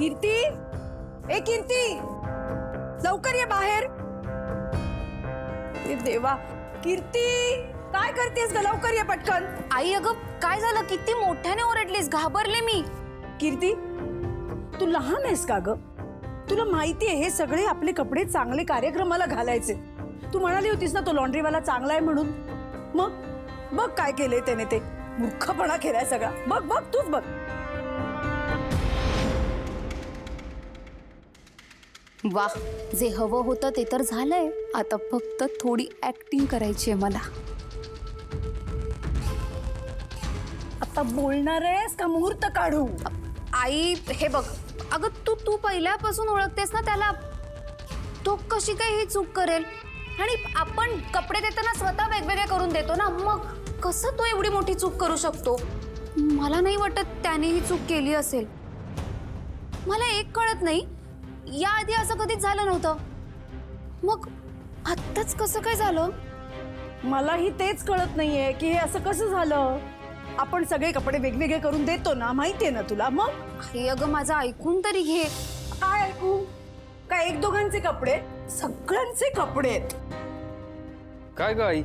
कीर्ती, ए कीर्ती, लवकर ये बाहेर। ए देवा, कीर्ती काय करतेस ग? लवकर ये पटकन। आई अगं काय झालं? किती मोठ्याने ओरडलीस, घाबरले मी। कीर्ती, तू लहान आहेस का ग? तुला माहिती आहे हे सगळे आपले कपडे चांगले कार्यक्रमाला घालायचे। तू म्हणाली होतीस ना तो लॉन्ड्रीवाला चांगला आहे म्हणून। मग बघ काय केलंय त्याने, ते मूर्खपणा केलाय सगळा। बघ बघ तूच बघ। वाह, जे हवं होतं ते तर झालंय, आता फक्त थोडी ऍक्टिंग करायची आहे मला। आता बोलणार आहेस का मुहूर्त काढू? आई हे बघ, अगं तू पहिल्यापासून ओळखतेस ना त्याला, तो कशी काय ही चूक करेल? आणि आपण कपडे देताना स्वतः वेगवेगळे करून देतो ना, मग कसं तो एवढी मोठी चूक करू शकतो? मला नाही वाटत त्याने ही चूक केली असेल। मला एक कळत नाही, याआधी असं कधीच झालं नव्हतं, मग आत्ताच कसं काय झालं? मलाही तेच कळत नाहीये की हे असं कसं झालं। आपण सगळे कपडे वेगवेगळे करून देतो ना, माहितीये ना तुला। मग हे अगं माझं ऐकून तरी घे। काय ऐकू? काय एक दोघांचे कपडे? सगळ्यांचे कपडे आहेत। काय ग आई,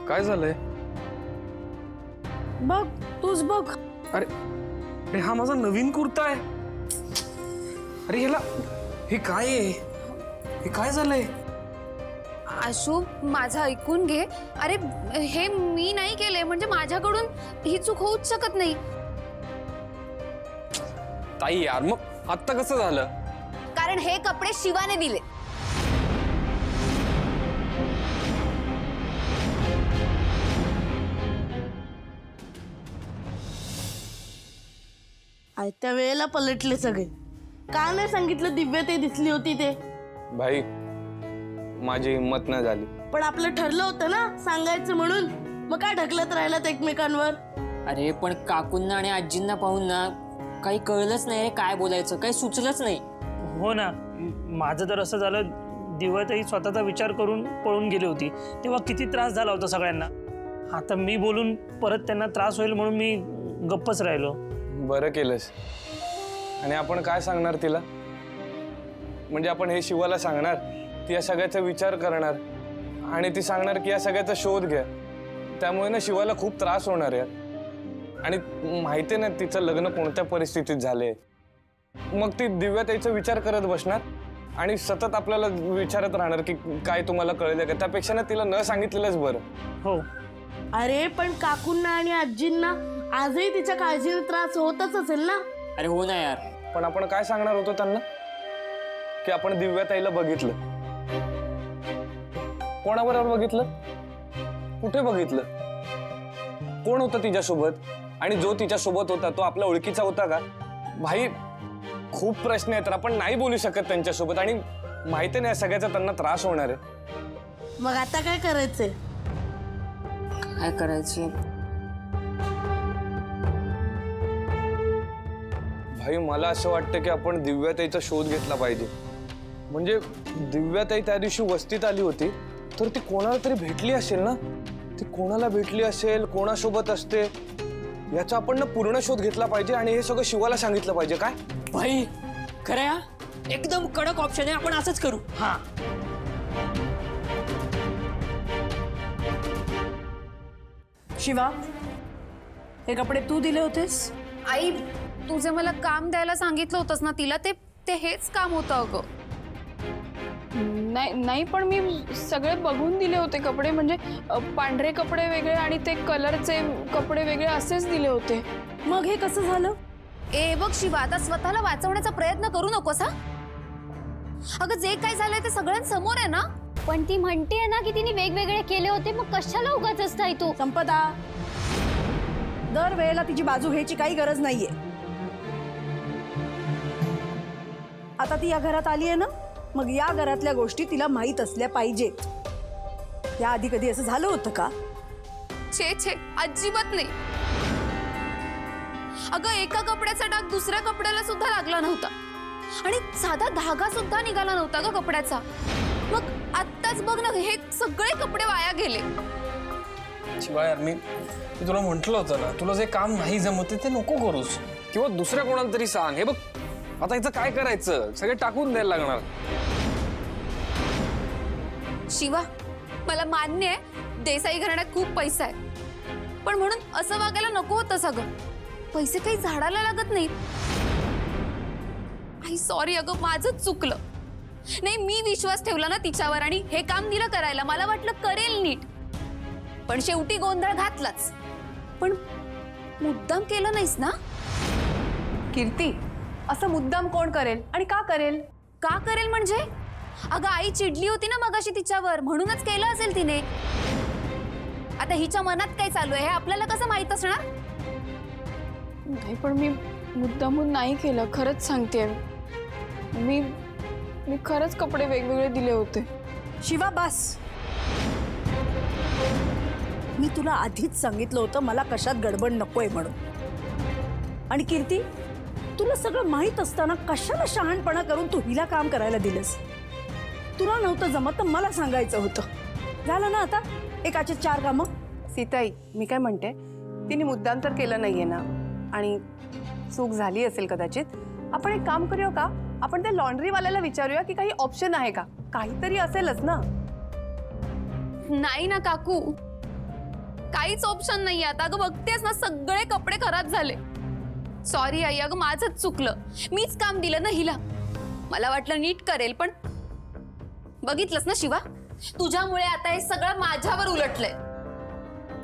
काय झालंय? बघ तूच बघ। अरे अरे हा माझा नवीन कुर्ता आहे। अरे ह्याला हे काय आहे? हे काय झालंय? आशू माझं ऐकून घे। अरे हे मी नाही केले, म्हणजे माझ्याकडून ही चूक होऊच शकत नाही। ताई यार, मग आत्ता कसं झालं? कारण हे कपडे शिवाने दिले। आयत्या वेळेला पलटले सगळे। का नाही सांगितलं दिव्या ते दिसली होती ते? भाई माझी हिम्मत नाही झाली। पण आपलं ठरलं होतं ना सांगायचं म्हणून, मग काय ढकलत राहिलात एकमेकांवर? अरे पण काकूंना आणि आजींना पाहून ना काही कळलंच नाही रे, काय बोलायचं काही सुचलंच नाही। हो ना, माझं तर असं झालं, दिव्याताई स्वतःचा विचार करून पळून गेली होती, तेव्हा किती त्रास झाला होता सगळ्यांना। आता मी बोलून परत त्यांना त्रास होईल म्हणून मी गप्पच राहिलो। बरं केलंस। आणि आपण काय सांगणार तिला? म्हणजे आपण हे शिवाला सांगणार, ती या सगळ्याचा विचार करणार आणि ती सांगणार की या सगळ्याचा शोध घ्या। त्यामुळे ना शिवाला खूप त्रास होणार यार। आणि माहिती ना तिचं लग्न कोणत्या परिस्थितीत झालंय, मग ती दिव्याताईचा विचार करत बसणार आणि सतत आपल्याला विचारत राहणार की काय तुम्हाला कळलं का? त्यापेक्षा ना तिला न सांगितलेलंच बरं। हो अरे पण काकूंना आणि आजींना आजही तिच्या काळजीने त्रास होतच असेल ना? अरे हो ना यार, पण आपण काय सांगणार होतो त्यांना की आपण दिव्याताईला बघितलं? कोणाबरोबर बघितलं? कुठे बघितलं? कोण होतं तिच्यासोबत? आणि जो तिच्यासोबत होता तो आपल्या ओळखीचा होता का? भाई खूप प्रश्न आहेत, तर आपण नाही बोलू शकत त्यांच्यासोबत। आणि माहिती नाही सगळ्याचा त्यांना त्रास होणार आहे। मग आता काय करायचंय? काय करायचं? भाई मला असं वाटतं की आपण दिव्याताईचा शोध घेतला पाहिजे। म्हणजे दिव्याताई त्या दिवशी वस्तीत आली होती, तर ती कोणाला तरी भेटली असेल ना? ती कोणाला भेटली असेल, कोणासोबत असते, याचा आपण ना पूर्ण शोध घेतला पाहिजे आणि हे सगळं शिवाला सांगितलं पाहिजे। काय भाई खरं या, एकदम कडक ऑप्शन आहे, आपण असंच करू। हा शिवा, हे कपडे तू दिले होतेस? आई तुझे मला काम द्यायला सांगितलं होतंस ना तिला, ते हेच काम होतं अगं। नाही पण मी सगळे बघून दिले होते कपडे, म्हणजे पांढरे कपडे वेगळे आणि ते कलरचे कपडे वेगळे असेच दिले होते। मग हे कसं झालं? ए बघ शिवा, आता स्वतःला वाचवण्याचा प्रयत्न करू नकोस हा। अगं जे काय झालंय ते सगळ्यांसमोर आहे ना। पण ती म्हणते ना की तिने वेगवेगळे केले होते, मग कशाला उगाच असताय तू? संपदा, दर वेळेला तिची बाजू घ्यायची काही गरज नाहीये। आता ती या घरात आली आहे ना, मग या घरातल्या गोष्टी तिला माहित असल्या पाहिजेत। या आधी कधी असं झालं होतं का? छे छे, अजिबात नाही। अगं एका कपड्याचा डाग दुसऱ्या कपड्याला सुद्धा लागला नव्हता आणि साधा धागा सुद्धा निघाला नव्हता ग कपड्याचा। मग आत्ताच बघ ना, हे सगळे कपडे वाया गेले। शिवाय यार, मी तुला म्हटलं होतं ना, तुला जे काम नाही जमत ते नको करूस, किंवा दुसऱ्या कोणाला तरी सांग। हे बघ आता हिचं काय करायचं? सगळे टाकून द्यायला लागणार. शिवा, मला मान्य आहे देसाई घराण्यात खूप पैसा आहे, पण म्हणून असं वागायला नको होतं. सगळं पैसे काही झाडाला लागत नाहीत. आई सॉरी अगं, माझंच चुकलं. नाही, मी विश्वास ठेवला ना तिच्यावर आणि हे काम दिलं करायला. मला वाटलं करेल नीट, पण शेवटी गोंधळ घातलाच. पण मुद्दाम केलं नाहीस ना? कीर्ती, असं मुद्दाम कोण करेल आणि का करेल? का करेल म्हणजे? अगं आई चिडली होती ना मगाशी तिच्यावर, म्हणूनच केलं असेल तिने. आता हिच्या मनात काय चालू आहे हे आपल्याला कसं माहित असणार? नाही, पण मी मुद्दामून नाही केलं, खरंच सांगते. मी खरंच कपडे वेगवेगळे दिले होते. शिवा बस. मी तुला आधीच सांगितलं होतं मला कशात गडबड नकोय म्हणून. आणि कीर्ती, तुला सगळं माहित असताना कशाला शहाणपणा करून तू हिला काम करायला दिलंस? तुला नव्हतं जमत तर मला सांगायचं होतं. झालं ना आता एकाचे 4 कामं. सीताई, मी काय म्हणते, तिने मुद्दाम तर केलं नाहीये ना, आणि चूक झाली असेल कदाचित. आपण एक काम करूया का? आपण त्या लॉन्ड्रीवाल्याला विचारूया की काही ऑप्शन आहे का? काहीतरी असेलच ना. नाही ना काकू, काहीच ऑप्शन नाही आता. अगं बघतेस ना, सगळे कपडे खराब झाले. सॉरी आई, अगं माझंच चुकलं. मीच काम दिलं ना हिला. मला वाटलं नीट करेल, पण बघितलंस ना शिवा, तुझ्यामुळे आता हे सगळं माझ्यावर उलटलंय.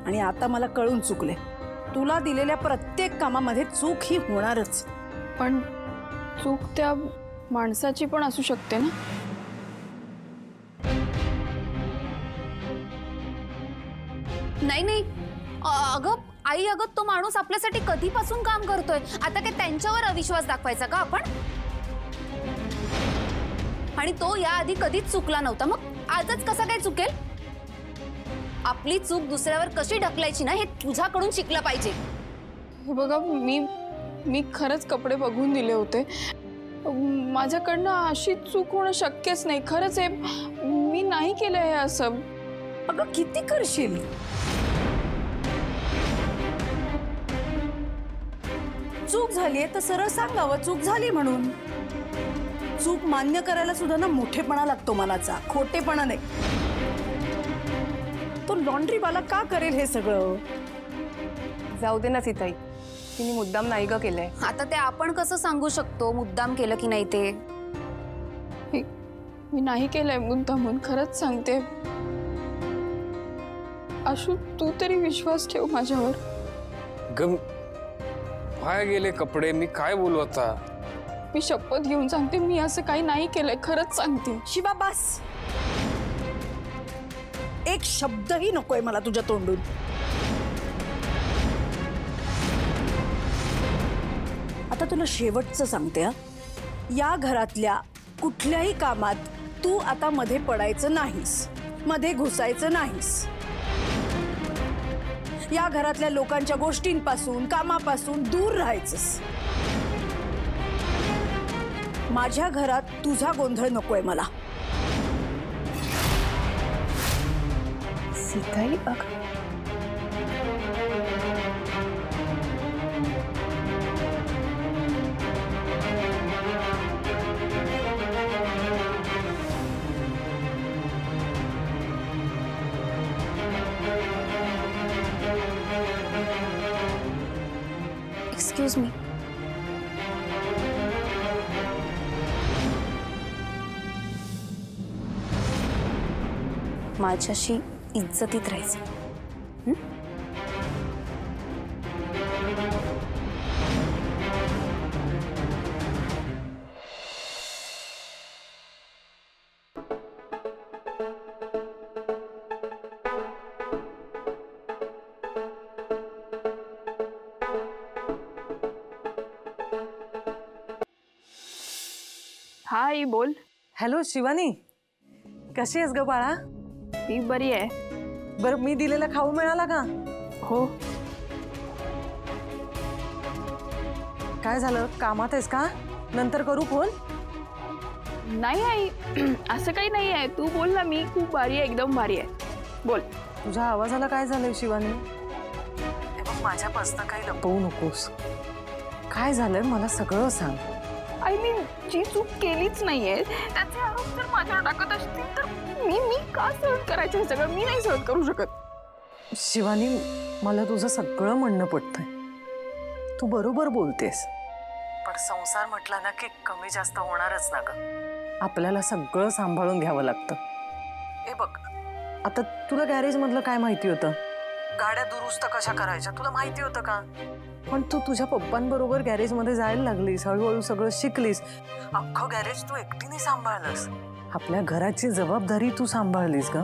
आणि आता मला कळून चुकले. तुला दिलेल्या प्रत्येक कामामध्ये चूक ही होणारच. पण चूक त्या माणसाची पण असू शकते ना. नाही नाही अगं आई, अगं तो माणूस आपल्यासाठी कधीपासून काम करतोय. आता काय त्यांच्यावर अविश्वास दाखवायचा का आपण? आणि तो याआधी कधीच चुकला नव्हता, मग आजच कसा काय चुकेल? आपली चूक दुसऱ्यावर कशी ढकलायची ना हे तुझ्याकडून शिकलं पाहिजे. हे बघा, मी खरंच कपडे बघून दिले होते. माझ्याकडनं अशी चूक होणं शक्यच नाही. खरंच हे मी नाही केलं हे असं. अगं किती करशील? चूक झालीये तर सरळ सांगावं चूक झाली म्हणून. चूक मान्य करायला सुद्धा ना मोठेपणा लागतो मनाचा, खोटेपणा नाही. तो लॉन्ड्रीवाला का करेल हे सगळं? जाऊ दे ना सीताई, तिने मुद्दाम नाही ग केलंय. आता ते आपण कसं सांगू शकतो मुद्दाम केलं की नाही ते? मी नाही केलंय मुद्दामून, खरंच सांगते. आशू, तू तरी विश्वास ठेव माझ्यावर. गम वाया गेले कपडे, मी काय बोलू आता? मी शपथ घेऊन सांगते, मी असं काही नाही केलंय, खरंच सांगते. शिवा बस. एक शब्दही नकोय मला तुझ्या तोंडून. आता तुला शेवटचं सांगते हा, या घरातल्या कुठल्याही कामात तू आता मध्ये पडायचं नाहीस, मध्ये घुसायचं नाहीस. या घरातल्या लोकांच्या गोष्टींपासून, कामापासून दूर राहायचंस. माझ्या घरात तुझा गोंधळ नकोय मला. सीताई बघ, एक्सक्यूज मी. माझ्याशी इज्जतीत राहायचं. हा आई, बोल. हॅलो शिवानी, कशी आहेस ग बाळा? मी बरी आहे. बरं, मी दिलेला खाऊ मिळाला का? हो. काय झालं, कामात आहेस का? नंतर करू फोन? नाही आई, असं काही नाही आहे. तू बोल ना, मी खूप भारी आहे, एकदम भारी आहे. बोल. तुझ्या आवाजाला काय झालंय शिवानी? माझ्यापासून काही लपवू नकोस. काय झालंय मला सगळं सांग. आई मी जी चूक केलीच नाहीये त्याचे आरोप जर माझ्यावर टाकत असतील तर मी का सहन करायचं हे सगळं? मी नाही सहन करू शकत. शिवानी, मला तुझं सगळं म्हणणं पटतंय. तू बरोबर बोलतेस, पण संसार म्हटला ना की कमी जास्त होणारच ना ग. आपल्याला सगळं सांभाळून घ्यावं लागतं. हे बघ, आता तुला गॅरेज मधलं काय माहिती होतं? गाड्या दुरुस्त कशा करायच्या तुला माहिती होतं का? पण तू तुझ्या पप्पांबरोबर गॅरेज मध्ये जायला लागलीस, हळूहळू सगळं शिकलीस. अख्खं गॅरेज तू एकटीने सांभाळलंस. आपल्या घराची जबाबदारी तू सांभाळलीस ग.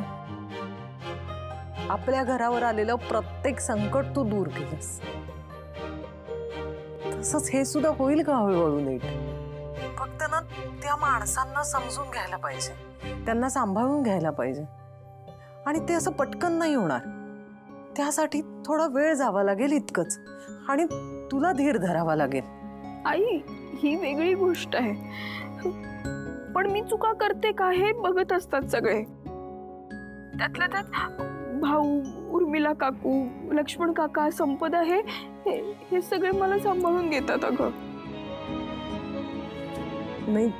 आपल्या घरावर आलेलं प्रत्येक संकट तू दूर केलंस. तसंच हे सुद्धा होईल का हळूहळू नीट? फक्त ना त्या माणसांना समजून घ्यायला पाहिजे, त्यांना सांभाळून घ्यायला पाहिजे. आणि ते असं पटकन नाही होणार. त्यासाठी थोडा वेळ जावा लागेल इतकंच. आणि तुला धीर धरावा लागेल. आई ही वेगळी गोष्ट आहे, पण मी चुका करते का हे बघत असतात सगळे. त्यातल्या त्यात भाऊ, उर्मिला काकू, लक्ष्मण काका, संपदा हे सगळे मला सांभाळून घेतात. अगं नाही,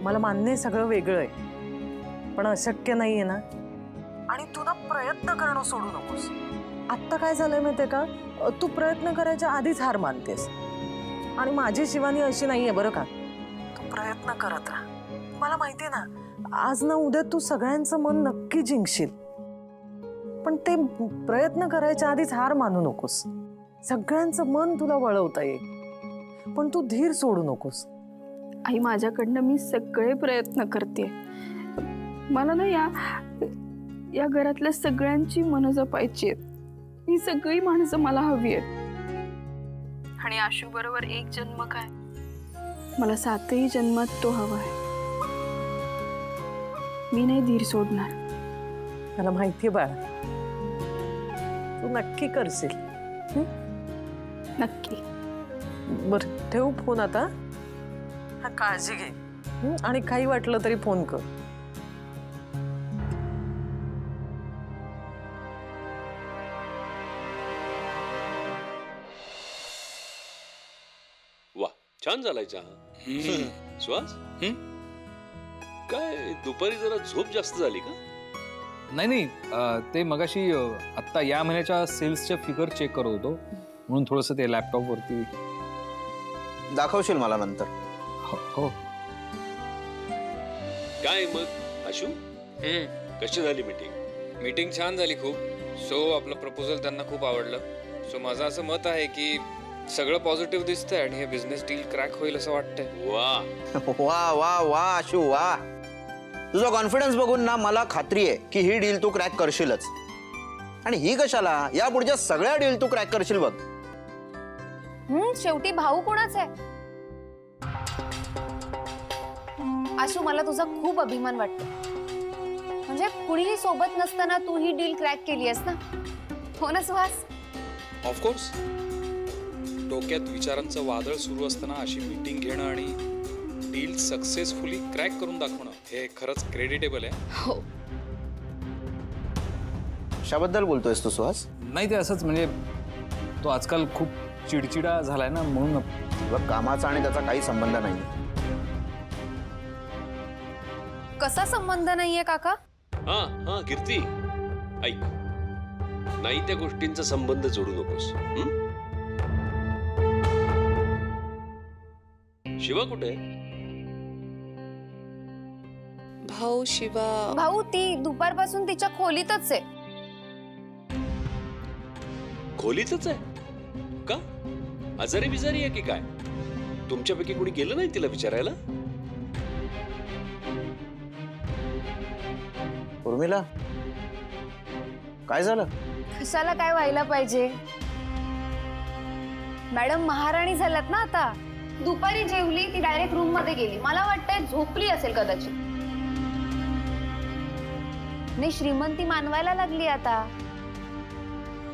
मला मान्य आहे सगळं वेगळं आहे, पण अशक्य नाहीये ना. आणि तू ना प्रयत्न करणं सोडू नकोस. आत्ता काय झालंय माहितीये का, तू प्रयत्न करायच्या आधीच हार मानतेस. आणि माझी शिवानी अशी नाहीये बरं का. तू प्रयत्न करत राहा. मला माहितीये ना, आज ना उद्या तू सगळ्यांचं मन नक्की जिंकशील. पण ते प्रयत्न करायच्या आधीच हार मानू नकोस. सगळ्यांचं मन तुला वळवता येईल, पण तू धीर सोडू नकोस. आई माझ्याकडनं मी सगळे प्रयत्न करते. मला ना या घरातल्या सगळ्यांची मनं जपायची आहेत. ही सगळी माणसं मला हवी आहेत. आणि आशू बरोबर एक जन्म काय, मला 7ही जन्मात तो हवा आहे. मी नाही धीर सोडणार. मला माहितीये बाळा, तू नक्की करशील. नक्की. बरं, ठेवू फोन आता. हा, काळजी घे. आणि काही वाटलं तरी फोन कर. वा, छान झालाय चहा. श्वास काय दुपारी जरा झोप जास्त झाली का? नाही, ते मगाशी आत्ता या महिन्याच्या सेल्सच्या फिगर चेक करत होतो, म्हणून थोडंसं ते लॅपटॉप वरती. दाखवशील मला नंतर? हो. काय मग आशू, कशी झाली मीटिंग? मीटिंग छान झाली खूप. सो आपलं प्रपोजल त्यांना खूप आवडलं. सो माझं असं मत आहे की सगळं पॉझिटिव्ह दिसतंय आणि हे बिझनेस डील क्रॅक होईल असं वाटतंय. वा वा वा वा आशू वा. तुझा कॉन्फिडन्स बघून ना मला खात्री आहे की ही डील तू क्रॅक करशीलच. आणि ही कशाला, या पुढच्या सगळ्या डील तू क्रॅक करशील बघ. शेवटी भाऊ कोणाच आहे? आशू, मला तुझा खूप अभिमान वाटतो. म्हणजे कुणीही सोबत नसताना तू ही डील क्रॅक केली आहेस ना. हो ना सुहास? ऑफकोर्स. डोक्यात विचारांचं वादळ सुरू असताना अशी मीटिंग घेणं आणि डील सक्सेसफुली क्रॅक करून दाखवणं हे खरंच क्रेडिटेबल आहे. हो. कशाबद्दल बोलतोयस तू सुहास? नाही, ते असंच, म्हणजे तो आजकाल खूप चिडचिडा झालाय ना, म्हणून. कामाचा आणि त्याचा काही संबंध नाही. कसा संबंध नाहीये काका? हा कीर्ती, ऐक, नाही त्या गोष्टींचा संबंध जोडू नकोस. शिवा कुठे? भाऊ, शिवा. भाऊ ती दुपारपासून तिच्या खोलीतच आहे. खोलीतच आहे का? आजारी बिजारी आहे की काय? तुमच्यापैकी कोणी गेलं नाही तिला विचारायला? उर्मिला, काय झालं? कशाला काय व्हायला पाहिजे? मॅडम महाराणी झाल्यात ना आता. दुपारी जेवली, ती डायरेक्ट रूम मध्ये गेली. मला वाटतंय झोपली असेल कदाचित. नाही, श्रीमंती मानवायला लागली आता.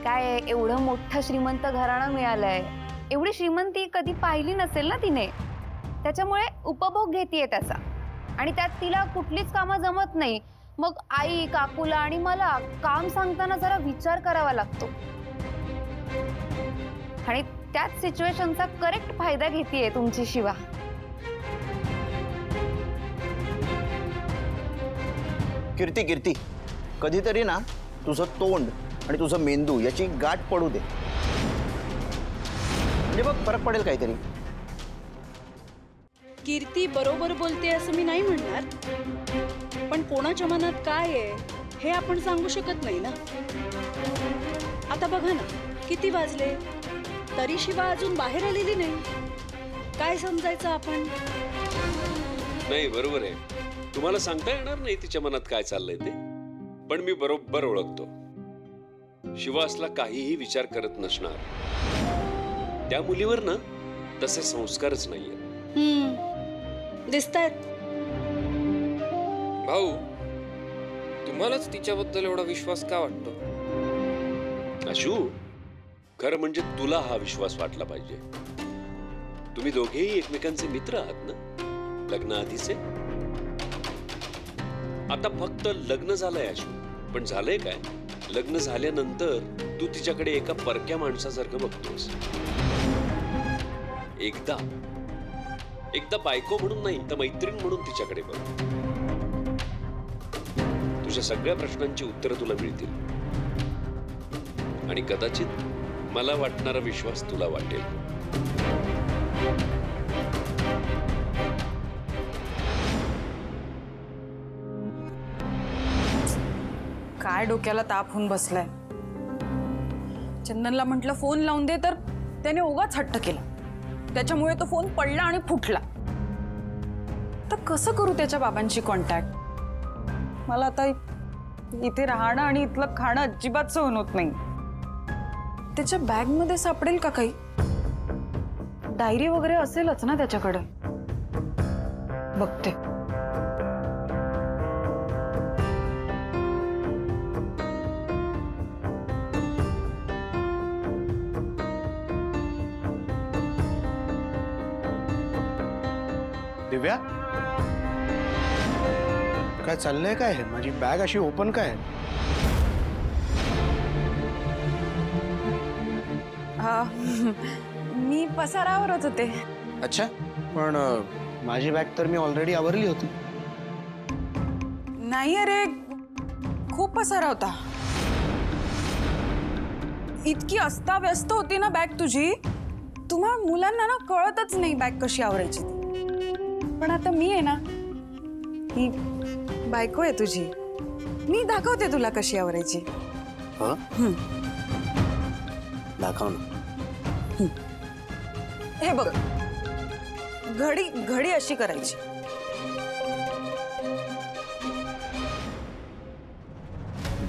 काय एवढं मोठं श्रीमंत घराणं मिळालंय. एवढी श्रीमंती कधी पाहिली नसेल ना तिने. त्याच्यामुळे उपभोग घेतीये त्याचा. आणि त्यात तिला कुठलीच कामं जमत नाही. मग आई, काकूला आणि मला काम सांगताना जरा विचार करावा लागतो. आणि त्याच सिच्युएशनचा करेक्ट फायदा घेतीये तुमची शिवा. कीर्ती कीर्ती, कधीतरी ना तुझं तोंड आणि तुझं मेंदू याची गाठ पडू दे, म्हणजे बघ फरक पडेल काहीतरी. कीर्ती बरोबर बोलते असं मी नाही म्हणणार, पण कोणाच्या मनात काय आहे हे आपण सांगू शकत नाही ना. आता बघा ना, किती वाजले तरी शिवा अजून बाहेर आलेली नाही. काय समजायचं आपण? नाही, बरोबर आहे. तुम्हाला सांगता येणार नाही तिच्या मनात काय चाललंय ते, पण मी बरोबर ओळखतो. शिवा असला काहीही विचार करत नसणार. त्या मुलीवर ना तसे संस्कारच नाहीये. दिसतायत. भाऊ, तुम्हालाच तिच्याबद्दल एवढा विश्वास का वाटतो? आशू, खरं म्हणजे तुला हा विश्वास वाटला पाहिजे. तुम्ही दोघेही एकमेकांचे मित्र आहात ना, लग्नाआधीचे. आता फक्त लग्न झालंय आशू, पण झालंय काय? लग्न झाल्यानंतर तू तिच्याकडे एका परक्या माणसासारखं बघतोस. एकदा बायको म्हणून नाही तर मैत्रीण म्हणून तिच्याकडे बघ. तुझ्या सगळ्या प्रश्नांची उत्तरं तुला मिळतील आणि कदाचित मला वाटणारा विश्वास तुला वाटेल. काय डोक्याला ताप होऊन बसलाय. चंदनला म्हटलं फोन लावून दे, तर त्याने उगाच हट्ट केला. त्याच्यामुळे तो फोन पडला आणि फुटला. तर कसं करू त्याच्या बाबांशी कॉन्टॅक्ट? मला आता इथे राहणं आणि इथलं खाणं अजिबात सहन होत नाही. त्याच्या बॅगमध्ये सापडेल का काही? डायरी वगैरे असेलच ना त्याच्याकडे. बघते. दिव्या, काय चाललंय? काय आहे माझी बॅग अशी ओपन काय? मी पसारावरच होते. अच्छा, पण माझी बॅग तर मी ऑलरेडी आवरली होती. नाही अरे, खूप पसारा होता. इतकी अस्ताव्यस्त होती ना बॅग तुझी, तुम्हा मुलांना ना कळतच नाही बॅग कशी आवरायची. पण आता मी आहे ना, ही बायको आहे तुझी, मी दाखवते तुला कशी आवरायची. दाखव ना. हे बघ, घडी घडी अशी करायची.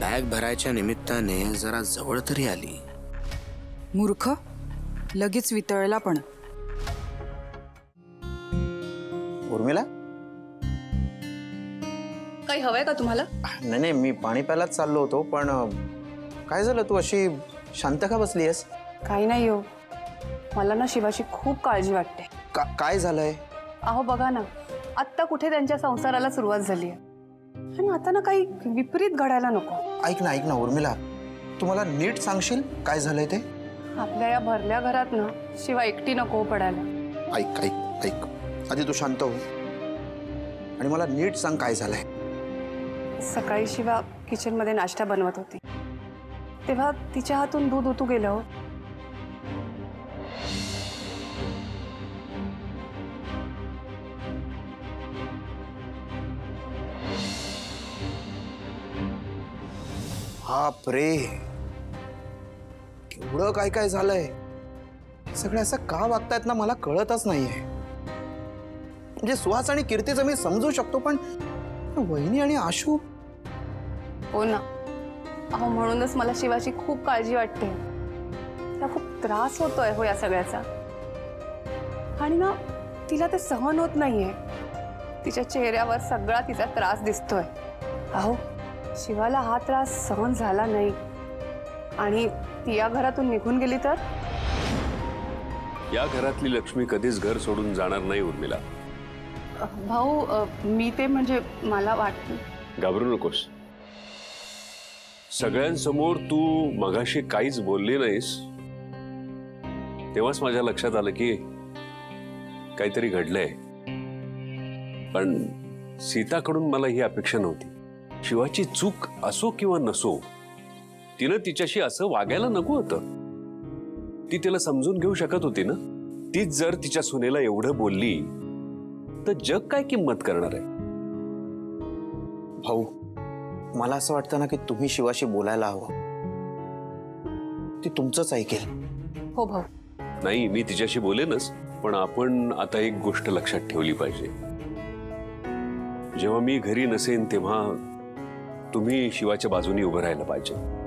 बॅग भरायच्या निमित्ताने जरा जवळ तरी आली. मूर्ख, लगेच वितळला पण. उर्मिला, काही हवंय का तुम्हाला? नाही नाही, मी पाणी प्यायलाच चाललो होतो. पण काय झालं, तू अशी शांत का बसली आहेस? काही नाही हो, मला ना शिवाची खूप काळजी वाटते. काय झालंय? अहो बघा ना, आत्ता कुठे त्यांच्या संसाराला सुरुवात झाली आहे, आणि आता ना काही विपरीत घडायला नको. ऐक ना उर्मिला, तू मला नीट सांगशील काय झालंय ते? आपल्या या भरल्या घरात ना शिवा एकटी नको पडायला. ऐक, आधी तू शांत हो आणि मला नीट सांग काय झालंय. सकाळी शिवा किचन मध्ये नाश्ता बनवत होती, तेव्हा तिच्या हातून दूध उतू गेलं हो. बापरे, केवढं काय झालंय. सगळे असं का वागतायत ना, मला कळतच नाहीये. म्हणजे सुहास आणि कीर्तीचं मी समजू शकतो, पण वहिनी आणि आशू. हो ना, अहो म्हणूनच मला शिवाची खूप काळजी वाटते. तिला खूप त्रास होतोय हो या सगळ्याचा, आणि ना तिला ते सहन होत नाहीये. तिच्या चेहऱ्यावर सगळा तिचा त्रास दिसतोय. अहो शिवाला हा त्रास सहन झाला नाही आणि ती या घरातून निघून गेली तर? या घरातली लक्ष्मी कधीच घर सोडून जाणार नाही उर्मिला. भाऊ, मी ते म्हणजे मला वाटतं. घाबरू नकोस. सगळ्यांसमोर तू मगाशी काहीच बोलली नाहीस, तेव्हाच माझ्या लक्षात आलं की काहीतरी घडलंय. पण सीताकडून मला ही अपेक्षा नव्हती. शिवाची चूक असो किंवा नसो, तिनं तिच्याशी असं वागायला नको होतं. ती तिला समजून घेऊ शकत होती ना. तीच जर तिच्या सुनेला एवढं बोलली तर जग काय किंमत करणार आहे? भाऊ, मला असं वाटतं ना की तुम्ही शिवाशी बोलायला हवं. ती तुमचंच ऐकेल. हो भाऊ. नाही, मी तिच्याशी बोलेनच, पण आपण आता एक गोष्ट लक्षात ठेवली पाहिजे. जेव्हा मी घरी नसेन तेव्हा तुम्ही शिवाच्या बाजूनी उभं राहायला पाहिजे.